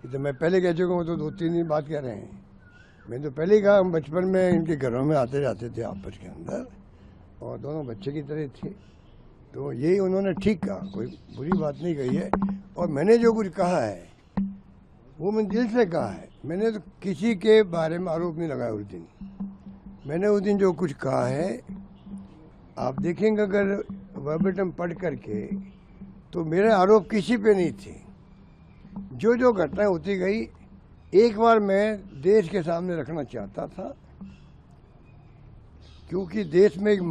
ये तो मैं पहले कह चुका हूँ, तो 2-3 दिन बात कह रहे हैं। मैंने तो पहले ही कहा, हम बचपन में इनके घरों में आते जाते थे आपस के अंदर, और दोनों बच्चे की तरह थे। तो यही उन्होंने ठीक कहा, कोई बुरी बात नहीं कही है। और मैंने जो कुछ कहा है वो मैंने दिल से कहा है। मैंने तो किसी के बारे में आरोप नहीं लगाया उस दिन। मैंने उस दिन जो कुछ कहा है, आप देखेंगे अगर वर्बेटम पढ़ करके, तो मेरे आरोप किसी पे नहीं थे। जो जो घटनाएं होती गई, एक बार मैं देश के सामने रखना चाहता था, क्योंकि देश में एक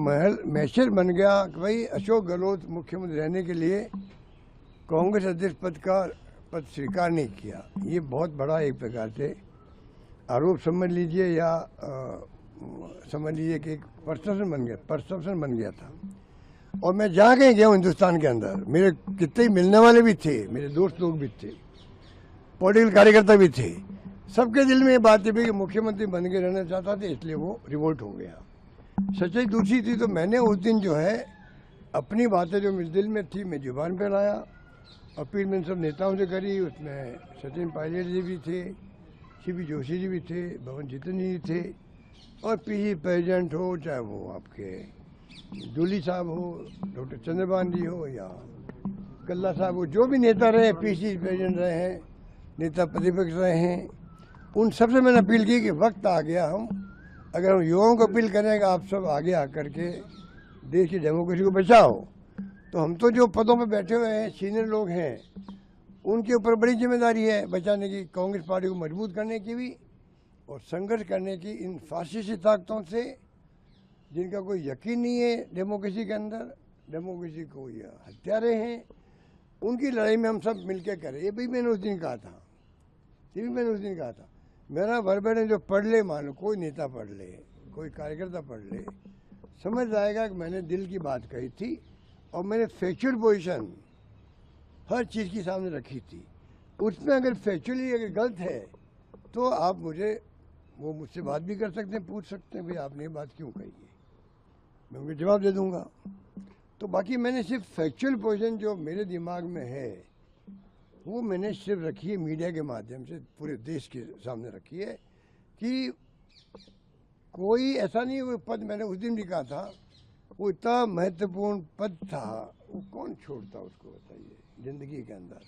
मैसेज बन गया कि भाई अशोक गहलोत मुख्यमंत्री रहने के लिए कांग्रेस अध्यक्ष पद स्वीकार नहीं किया। ये बहुत बड़ा एक प्रकार से आरोप समझ लीजिए, या समझ लीजिए कि एक परसेप्शन बन गया था। और मैं जहाँ कहीं गया हूँ हिंदुस्तान के अंदर, मेरे कितने मिलने वाले भी थे, मेरे दोस्त लोग भी थे, पॉलिटिकल कार्यकर्ता भी थे, सबके दिल में ये बात थी कि मुख्यमंत्री बन के रहना चाहता था, इसलिए वो रिवोल्ट हो गया। सच्चाई दूसरी थी। तो मैंने उस दिन जो है अपनी बातें जो मेरे दिल में थी, मैं जुबान पर लाया। अपील मैंने सब नेताओं से करी। उसमें सचिन पायलट जी भी थे, सीपी जोशी जी भी थे, भवन जितन जी थे, और पीसी प्रेसिडेंट हो, चाहे वो आपके दूली साहब हो, डॉक्टर चंद्रबान जी हो, या कल्ला साहब हो, जो भी नेता रहे, पीसी प्रेसिडेंट रहे हैं, नेता प्रतिपक्ष रहे हैं, उन सबसे मैंने अपील की कि वक्त आ गया, हम अगर हम युवाओं को अपील करें कि आप सब आगे आकर के देश की डेमोक्रेसी को बचाओ, तो हम तो जो पदों पर बैठे हुए हैं, सीनियर लोग हैं, उनके ऊपर बड़ी जिम्मेदारी है बचाने की, कांग्रेस पार्टी को मजबूत करने की भी, और संघर्ष करने की इन फासिस्टी ताकतों से जिनका कोई यकीन नहीं है डेमोक्रेसी के अंदर, डेमोक्रेसी को ये हत्यारे हैं, उनकी लड़ाई में हम सब मिलकर करें। ये भी मैंने उस दिन कहा था। मेरा वर्बेटम जो पढ़ ले, मान लो कोई नेता पढ़ ले, कोई कार्यकर्ता पढ़ ले, समझ जाएगा कि मैंने दिल की बात कही थी, और मैंने फैक्चुअल पोजीशन हर चीज़ की सामने रखी थी। उसमें अगर फैक्चुअली अगर गलत है, तो आप मुझसे बात भी कर सकते हैं, पूछ सकते हैं भाई आपने ये बात क्यों कही है, मैं उनको जवाब दे दूंगा। तो बाकी मैंने सिर्फ फैक्चुअल पोजीशन जो मेरे दिमाग में है, वो मैंने सिर्फ रखी है, मीडिया के माध्यम से पूरे देश के सामने रखी है, कि कोई ऐसा नहीं, वो पद मैंने उस दिन भी कहा था, वो इतना महत्वपूर्ण पद था, वो कौन छोड़ता उसको, बताइए, जिंदगी के अंदर।